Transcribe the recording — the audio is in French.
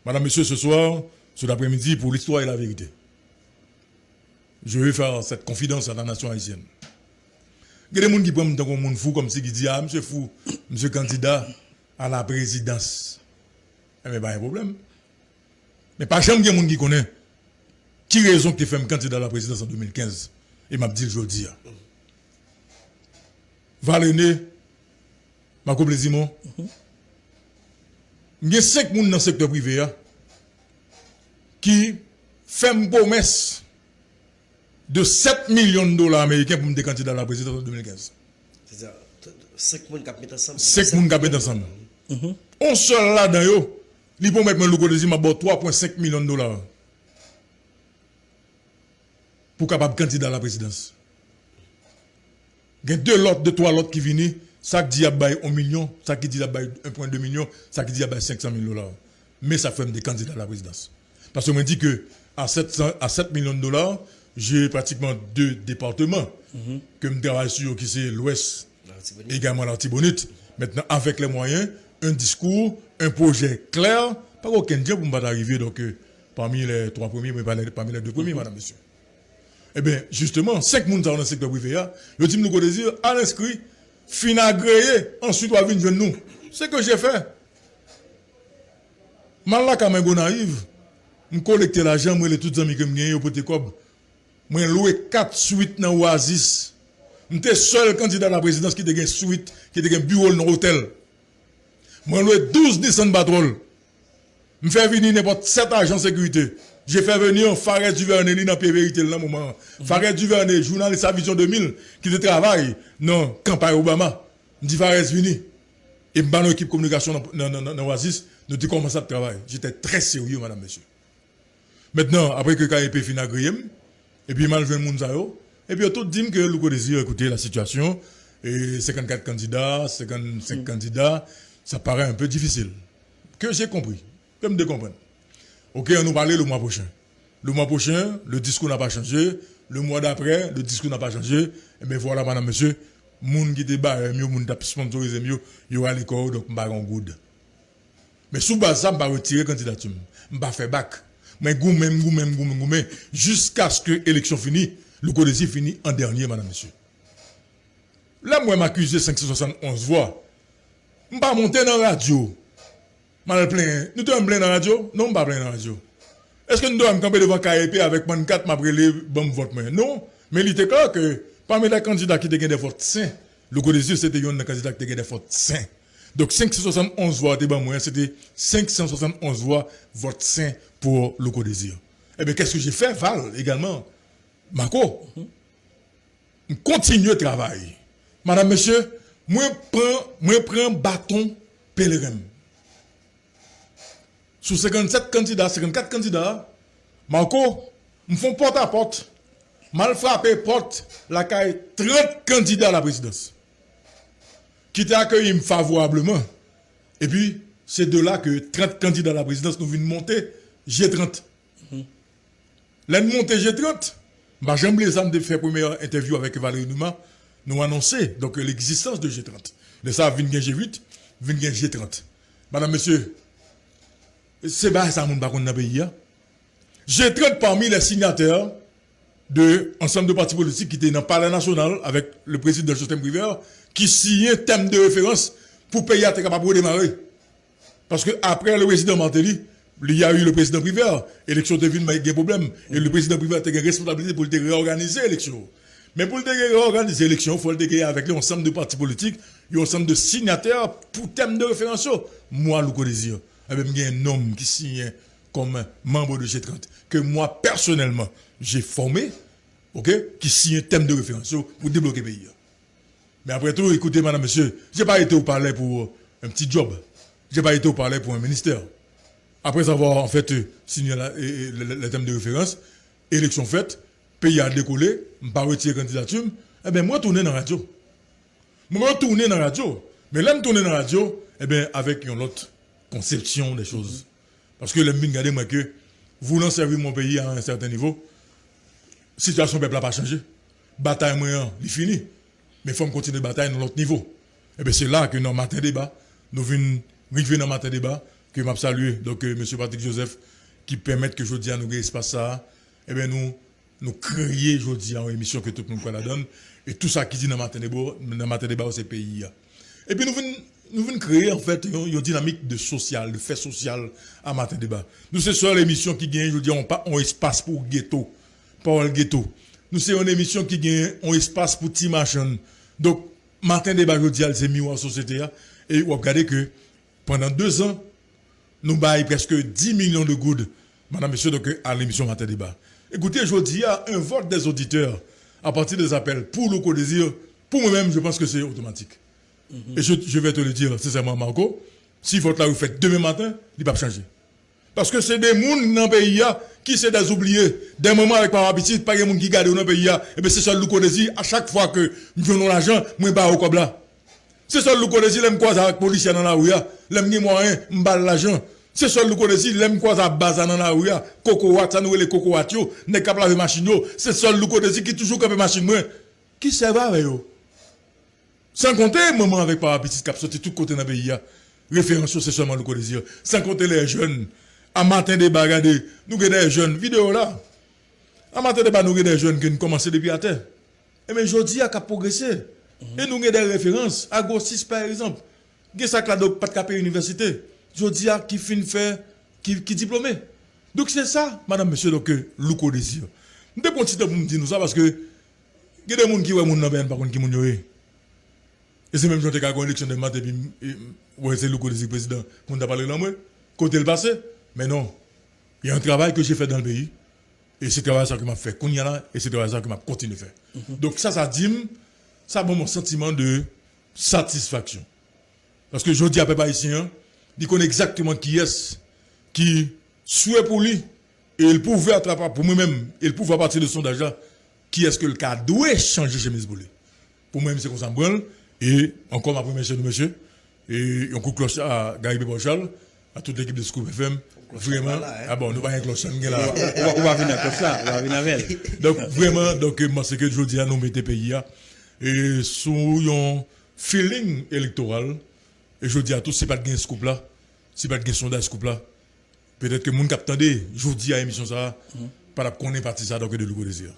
Madame, monsieur, ce soir, cet après-midi, pour l'histoire et la vérité, je vais faire cette confidence à la nation haïtienne. Il y a des gens qui prennent un monde fou comme si qui dit, ah, monsieur fou, monsieur candidat à la présidence. Eh bien, pas un problème. Mais pas jamais il y a des gens qui connaissent qui raison que tu fais un candidat à la présidence en 2015. Et m'a dit, je le dis. Valéné, Marco Blaisimont, il y a 5 personnes dans le secteur privé qui font une promesse de 7 millions de dollars américains pour me candidat à la présidence en 2015. C'est-à-dire 5 personnes qui mettent ensemble. 5 personnes qui mettent ensemble. On seul là-dedans, il peut mettre le logo de 3,5 millions de dollars pour capable candidat à la présidence. Il y a 2 lots, 3 lots qui viennent, ça qui dit à 1 million, ça qui dit à 1,2 million, ça qui dit à 500 000 dollars. Mais ça fait des candidats à la présidence. Parce qu'on me dit que à 7 millions de dollars, j'ai pratiquement 2 départements que je travaille sur, qui c'est l'Ouest, également l'Artibonite. Maintenant, avec les moyens, un discours, un projet clair, pas aucun diable pour ne pas arriver donc, parmi les 3 premiers, mais pas parmi les 2 premiers, madame, monsieur. Eh bien, justement, 5 personnes dans le secteur privé, le team nous désir à l'inscrit, fin agréé, ensuite on va venir nous. C'est ce que j'ai fait. Mal là, quand même, naïve, je collecte l'argent, moi, les tous les amis que je gagne au Potécob. Moi, loué 4 suites dans Oasis. Je suis seul candidat à la présidence qui a une suite, qui a un bureau dans l'hôtel. Moi, loué 12 descentes patrol. Je fais venir n'importe 7 agents de sécurité. J'ai fait venir Fares Duvernay dans la vérité dans le moment. Fares Duvernay, journaliste à Vision 2000, qui travaille dans la campagne Obama. Je dis Fares, vini. Et je suis équipe communication dans Oasis. Nous avons commencé à travailler. J'étais très sérieux, madame, monsieur. Maintenant, après que KEP fin agréé, et puis mal 20 Mounzayo, et puis tout dit que le désir écouter la situation, et 54 candidats, 55 candidats, ça paraît un peu difficile. Que j'ai compris, comme de comprendre. Ok, on nous parlait le mois prochain. Le mois prochain, le discours n'a pas changé. Le mois d'après, le discours n'a pas changé. Et bien voilà, madame, monsieur, moun qui te barre mieux, moun t'a sponsorisé mieux, il y aura les corps, donc m'ba en good. Mais sous base ça, m'ba retirer candidature. M'ba faire bac. Mais goumé, jusqu'à ce que l'élection finisse, le codécis finit en dernier, madame, monsieur. Là, moi, m'accuse 571 voix. M'ba monter dans la radio. Mal plein. Nous sommes plein dans la radio? Non, pas plein dans la radio. Est-ce que nous devons camper devant KEP avec 24 m'abrélé bon vote? Non. Mais il était clair que parmi les candidats qui étaient des votes sains, le codécis c'était un candidat qui était des votes sains. Donc 571 voix c'était 571 voix vote sain pour le codécis. Eh bien, qu'est-ce que j'ai fait, Val, également? Marco, je continue le travail. Madame, monsieur, moi prends bâton pèlerin. Sur 57 candidats, 54 candidats, Marco, me font porte à porte, mal frappé porte, la caille 30 candidats à la présidence. Qui t'a accueilli favorablement. Et puis, c'est de là que 30 candidats à la présidence nous viennent monter G30. L'un monter G30, bah, j'aime les âmes de faire première interview avec Valérie Nouma, nous annoncer donc l'existence de G30. De ça, vient G8, vient G30. Madame, monsieur, c'est pas ça mon bakon dans le pays. G30 parmi les signataires de ensemble de partis politiques qui étaient dans le Palais national avec le président de système privé qui signait un thème de référence pour payer à être capable de démarrer. Parce que après le président Martelly, il y a eu le président privé, l'élection de ville, il y a des problèmes. Et le président privé a une responsabilité pour réorganiser l'élection. Mais pour réorganiser l'élection, il faut le dégager avec l'ensemble de partis politiques, et l'ensemble de signataires pour thème de référence. Moi, le désir. Il y a un homme qui signe comme membre de G30, que moi, personnellement, j'ai formé, ok, qui signe un thème de référence pour débloquer le pays. Mais après tout, écoutez, madame, monsieur, je n'ai pas été au palais pour un petit job. Je n'ai pas été au palais pour un ministère. Après avoir, en fait, signé le thème de référence, élection faite, pays a décollé, je n'ai pas retiré candidature, eh bien, moi, tourner dans la radio. Moi, tourner dans la radio. Mais là, je tourner dans la radio, eh bien, avec une autre conception des choses. Parce que les regardez moi que voulant servir mon pays à un certain niveau, situation peuple n'a pas changé. Bataille moyen, il fini. Mais il faut continuer la bataille dans l'autre niveau. Et bien c'est là que dans le matin débat, nous venons dans le matin débat, que m'a salué donc monsieur Patrick Joseph qui permettent que jodi a nous espace ça et bien nous créer jodi en émission que tout le monde la donne et tout ça qui dit dans matin débat ces pays. Et puis nous venons créer en fait une dynamique de social, de fait social à matin débat. Nous c'est seule émission qui gagne, je dis on espace pour ghetto, pas le ghetto. Nous c'est une émission qui gagne un espace pour petit machin. Donc matin débat je dis c'est mis en société et vous regardez que pendant 2 ans nous baillons presque 10 millions de gouttes madame monsieur donc à l'émission matin débat. Écoutez, je dis un vote des auditeurs à partir des appels pour le co-désir, pour moi-même je pense que c'est automatique. Et je vais te le dire sincèrement, Marco, si vote là vous faites demain matin, il ne va pas changer. Parce que c'est des gens dans le pays qui sont des oubliés. Des moments avec par habitude, pas des gens qui gardent dans le pays. Et bien c'est ça le connaissez, à chaque fois que nous donnons l'argent, nous ne au comme là. C'est ça le connaissez, l'aime quoi avec les policiers dans la rue, l'aime ni moyen, m'balle l'argent. C'est ça le connaissez, l'aime quoi à base dans la rue, coco wat, ça nous les coco wat yo, n'est capable avec machine yo. C'est ça le connaissez qui toujours comme machine moi. Qui servent avec yo? Sans compter moment avec parapluie qui a sorti tout côté dans le pays. Référence c'est seulement le désir. Sans compter les jeunes. À matin des regardez, nous avons des jeunes vidéo là. À matin des nous avons des jeunes qui ont commencé depuis à terre. Et mais aujourd'hui a progressé. Et nous avons des références à Gossis par exemple. Qui ça là donc pas de capé université. Aujourd'hui a qui fin faire qui diplômé. Donc c'est ça madame monsieur donc le désir. Nous devons continuer pour me dire nous ça parce que il y a des gens qui voient mon nom par contre qui moun yo. Et c'est même quand tu as une élection de maths et puis c'est le côté du président. On t'a parlé là, moi, côté le passé. Mais non. Il y a un travail que j'ai fait dans le pays. Et c'est travail ça que m'a fait qu'on y a là. Et c'est travail ça que m'a continué de faire. Donc ça dit, ça a mon sentiment de satisfaction. Parce que je dis à peuple haïtien, il connaît exactement qui est, qui souhaite pour lui. Et il pouvait attraper pour moi-même, il pouvait à partir de son sondage là, qui est-ce que le cas doit changer chez mes boulets. Pour moi-même, c'est qu'on s'en branle. Et encore ma première chaîne de monsieur, et on coupe cloche à Gary Bochal, à toute l'équipe de Scoop FM. Vraiment, ah bon, nous pas un cloche là. On va venir avec ça, on va venir avec. Donc, vraiment, moi, c'est que je dis à nous mettre pays, et sous un feeling électoral, et je dis à tous, c'est pas de gain Scoop là, c'est pas de gain sondage Scoop là. Peut-être que mon cap tendez, je dis à l'émission ça, pas qu'on est parti ça, donc de l'Ugo désir.